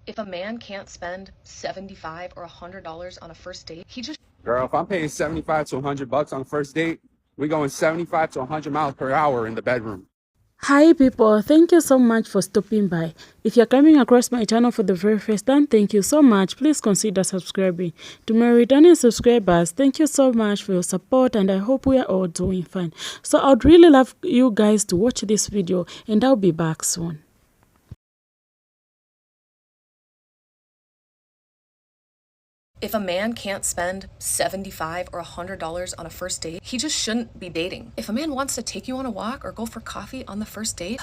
If a man can't spend $75 or $100 on a first date, he just Girl, if I'm paying 75 to 100 bucks on the first date, we going 75 to 100 miles per hour in the bedroom. Hi people, thank you so much for stopping by. If you're coming across my channel for the very first time, thank you so much. Please consider subscribing. To my returning subscribers, thank you so much for your support and I hope we are all doing fine. So I'd really love you guys to watch this video and I'll be back soon. If a man can't spend $75 or $100 on a first date, he just shouldn't be dating. If a man wants to take you on a walk or go for coffee on the first date,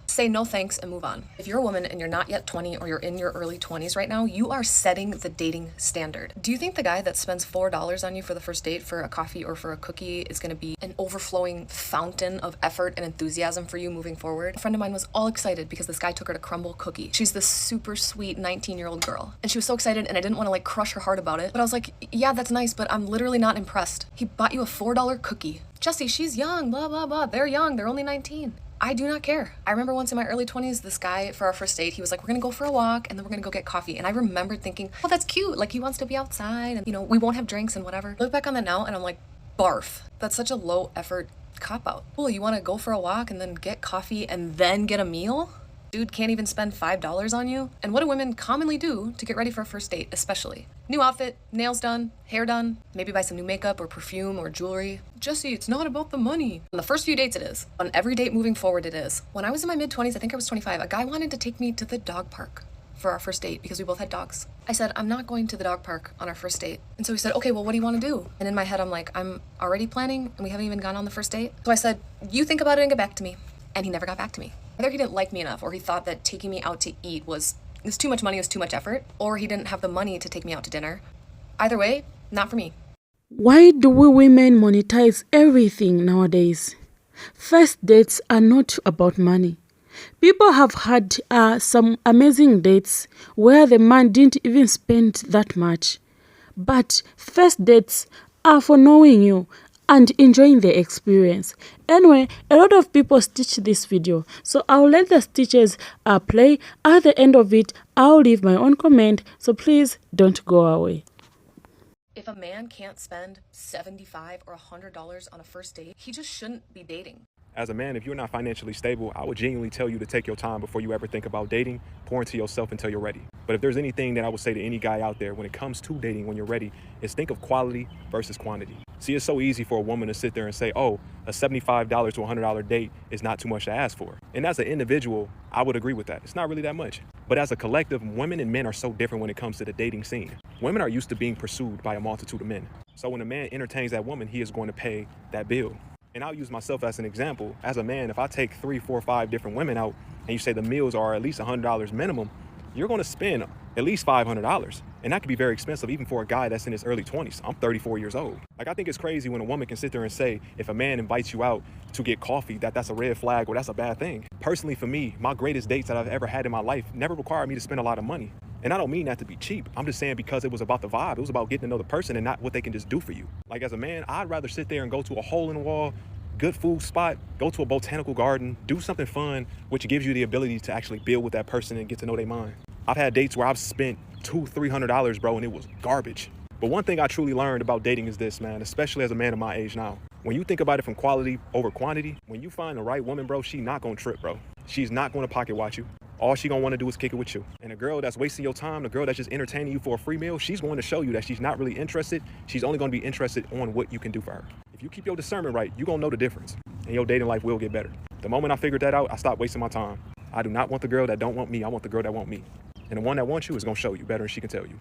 say no thanks and move on. If you're a woman and you're not yet 20 or you're in your early 20s right now, you are setting the dating standard. Do you think the guy that spends $4 on you for the first date for a coffee or for a cookie is going to be an overflowing fountain of effort and enthusiasm for you moving forward? A friend of mine was all excited because this guy took her to Crumble Cookie. She's this super sweet 19-year-old girl and she was so excited and I didn't want to like crush her heart about it, but I was like, yeah, that's nice, but I'm literally not impressed. He bought you a $4 cookie. Jesse, she's young, blah, blah, blah. They're young. They're only 19. I do not care. I remember once in my early 20s, this guy for our first date, he was like, we're gonna go for a walk and then we're gonna go get coffee. And I remembered thinking, oh, that's cute. Like he wants to be outside and you know, we won't have drinks and whatever. Look back on that now and I'm like, barf. That's such a low effort cop out. Cool, you wanna go for a walk and then get coffee and then get a meal? Dude can't even spend $5 on you. And what do women commonly do to get ready for a first date, especially? New outfit, nails done, hair done, maybe buy some new makeup or perfume or jewelry. Jesse, it's not about the money. On the first few dates it is. On every date moving forward it is. When I was in my mid-20s, I think I was 25, a guy wanted to take me to the dog park for our first date because we both had dogs. I said, I'm not going to the dog park on our first date. And so he said, okay, well, what do you want to do? And in my head, I'm like, I'm already planning and we haven't even gone on the first date. So I said, you think about it and get back to me. And he never got back to me. Either he didn't like me enough or he thought that taking me out to eat was too much money, was too much effort, or he didn't have the money to take me out to dinner. Either way, not for me. Why do we women monetize everything nowadays? First dates are not about money. People have had some amazing dates where the man didn't even spend that much. But first dates are for knowing you and enjoying the experience. Anyway, a lot of people stitch this video, so I'll let the stitches play. At the end of it, I'll leave my own comment, so please don't go away. If a man can't spend $75 or $100 on a first date, he just shouldn't be dating. As a man, if you're not financially stable, I would genuinely tell you to take your time before you ever think about dating. Pour into yourself until you're ready. But if there's anything that I would say to any guy out there when it comes to dating when you're ready, is think of quality versus quantity. See, it's so easy for a woman to sit there and say, oh, a $75 to $100 date is not too much to ask for. And as an individual, I would agree with that. It's not really that much. But as a collective, women and men are so different when it comes to the dating scene. Women are used to being pursued by a multitude of men. So when a man entertains that woman, he is going to pay that bill. And I'll use myself as an example. As a man, if I take 3, 4, 5 different women out and you say the meals are at least $100 minimum, you're going to spend at least $500. And that could be very expensive even for a guy that's in his early 20s. I'm 34 years old. Like, I think it's crazy when a woman can sit there and say, if a man invites you out to get coffee, that's a red flag or that's a bad thing. Personally, for me, my greatest dates that I've ever had in my life never required me to spend a lot of money. And I don't mean that to be cheap. I'm just saying because it was about the vibe. It was about getting to know the person and not what they can just do for you. Like, as a man, I'd rather sit there and go to a hole-in-the-wall, good food spot, go to a botanical garden, do something fun, which gives you the ability to actually build with that person and get to know their mind. I've had dates where I've spent $200, $300, bro, and it was garbage. But one thing I truly learned about dating is this, man, especially as a man of my age now. When you think about it from quality over quantity, when you find the right woman, bro, she's not gonna trip, bro. She's not gonna pocket watch you. All she gonna wanna do is kick it with you. And a girl that's wasting your time, the girl that's just entertaining you for a free meal, she's going to show you that she's not really interested. She's only gonna be interested on what you can do for her. If you keep your discernment right, you're gonna know the difference. And your dating life will get better. The moment I figured that out, I stopped wasting my time. I do not want the girl that don't want me. I want the girl that want me. And the one that wants you is gonna show you better than she can tell you.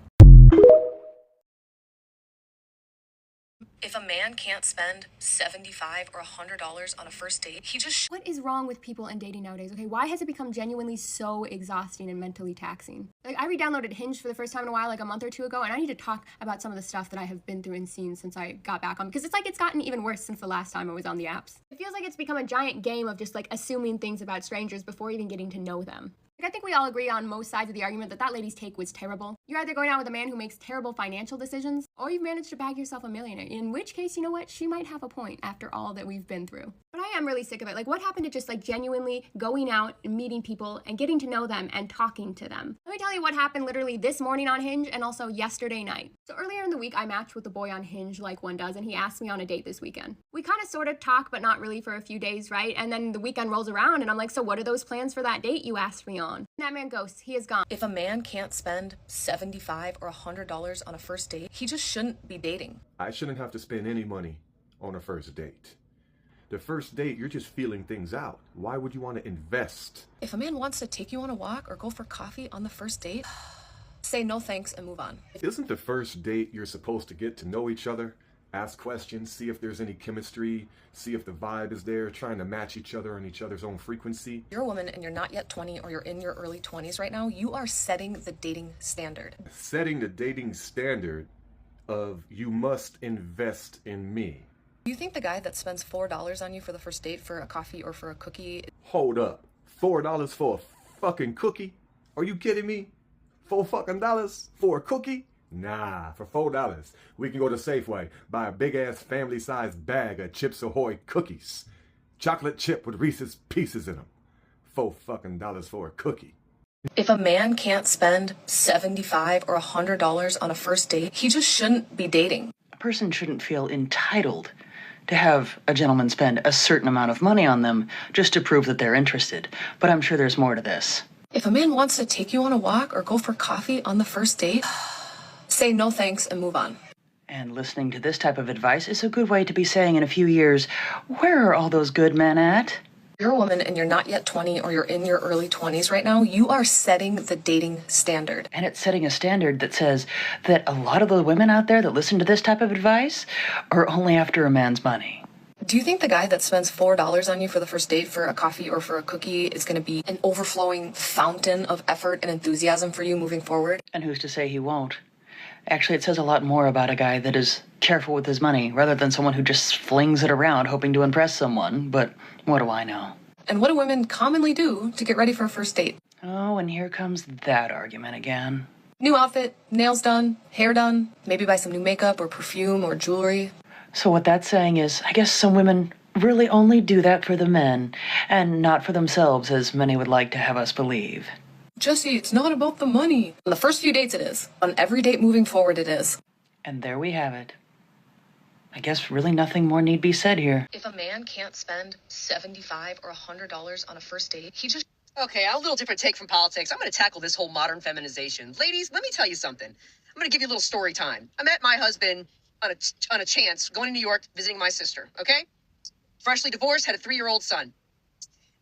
If a man can't spend $75 or $100 on a first date, he just What is wrong with people and dating nowadays? Okay, why has it become genuinely so exhausting and mentally taxing? Like, I re-downloaded Hinge for the first time in a while, like a month or two ago, and I need to talk about some of the stuff that I have been through and seen since I got back on, because it's like it's gotten even worse since the last time I was on the apps. It feels like it's become a giant game of just like assuming things about strangers before even getting to know them. Like, I think we all agree on most sides of the argument that that lady's take was terrible. You're either going out with a man who makes terrible financial decisions, or you've managed to bag yourself a millionaire, in which case, you know what, she might have a point after all that we've been through. But I am really sick of it. Like, what happened to just like genuinely going out and meeting people and getting to know them and talking to them? Let me tell you what happened literally this morning on Hinge and also yesterday night. So earlier in the week, I matched with a boy on Hinge like one does, and he asked me on a date this weekend. We kind of sort of talk, but not really for a few days, right? And then the weekend rolls around and I'm like, so what are those plans for that date you asked me on? And that man ghosts. He is gone. If a man can't spend $75 or $100 on a first date, he just shouldn't be dating. I shouldn't have to spend any money on a first date. The first date, you're just feeling things out. Why would you want to invest? If a man wants to take you on a walk or go for coffee on the first date, say no thanks and move on. Isn't the first date you're supposed to get to know each other, ask questions, see if there's any chemistry, see if the vibe is there, trying to match each other on each other's own frequency? You're a woman and you're not yet 20 or you're in your early 20s right now. You are setting the dating standard. Setting the dating standard of you must invest in me. Do you think the guy that spends $4 on you for the first date for a coffee or for a cookie? Hold up. $4 for a fucking cookie? Are you kidding me? $4 for a cookie? Nah, for $4, we can go to Safeway, buy a big-ass family-sized bag of Chips Ahoy cookies. Chocolate chip with Reese's Pieces in them. $4 for a cookie. If a man can't spend $75 or $100 on a first date, he just shouldn't be dating. A person shouldn't feel entitled to have a gentleman spend a certain amount of money on them just to prove that they're interested. But I'm sure there's more to this. If a man wants to take you on a walk or go for coffee on the first date, say no thanks and move on. And listening to this type of advice is a good way to be saying in a few years, where are all those good men at? You're a woman and you're not yet 20 or you're in your early 20s right now. You are setting the dating standard. And it's setting a standard that says that a lot of the women out there that listen to this type of advice are only after a man's money. Do you think the guy that spends $4 on you for the first date for a coffee or for a cookie is going to be an overflowing fountain of effort and enthusiasm for you moving forward? And who's to say he won't? Actually, it says a lot more about a guy that is careful with his money rather than someone who just flings it around hoping to impress someone. But what do I know? And what do women commonly do to get ready for a first date? Oh, and here comes that argument again. New outfit, nails done, hair done, maybe buy some new makeup or perfume or jewelry. So what that's saying is, I guess some women really only do that for the men and not for themselves, as many would like to have us believe. Jesse, it's not about the money. On the first few dates it is. On every date moving forward it is. And there we have it. I guess really nothing more need be said here. If a man can't spend $75 or $100 on a first date, he just... Okay, a little different take from politics. I'm going to tackle this whole modern feminization. Ladies, let me tell you something. I'm going to give you a little story time. I met my husband on a chance going to New York visiting my sister, okay? Freshly divorced, had a 3-year-old son.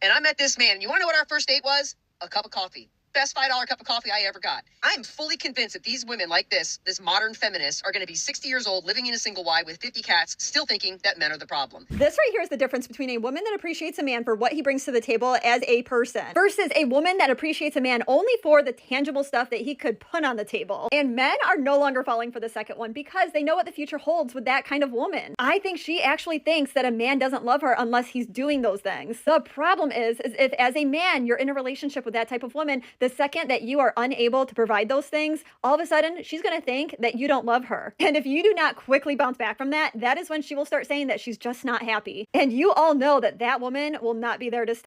And I met this man. You want to know what our first date was? A cup of coffee. Best $5 cup of coffee I ever got. I'm fully convinced that these women like this modern feminists, are going to be 60 years old, living in a single wide with 50 cats, still thinking that men are the problem. This right here is the difference between a woman that appreciates a man for what he brings to the table as a person versus a woman that appreciates a man only for the tangible stuff that he could put on the table. And men are no longer falling for the second one because they know what the future holds with that kind of woman. I think she actually thinks that a man doesn't love her unless he's doing those things. The problem is if as a man, you're in a relationship with that type of woman, the second that you are unable to provide those things, all of a sudden she's going to think that you don't love her. And if you do not quickly bounce back from that, that is when she will start saying that she's just not happy. And you all know that that woman will not be there to stay.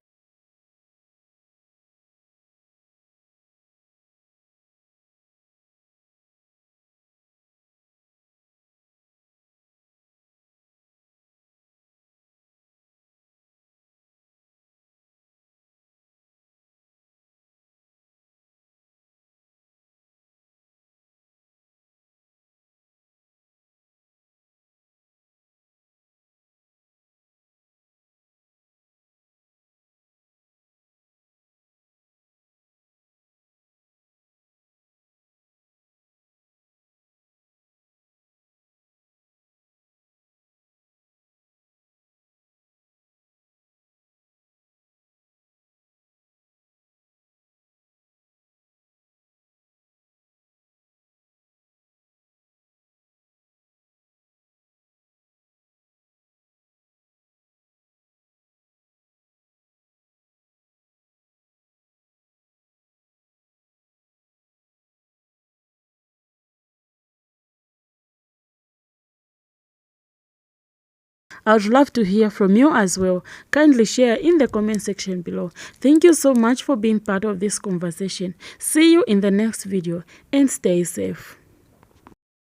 I would love to hear from you as well. Kindly share in the comment section below. Thank you so much for being part of this conversation. See you in the next video and stay safe.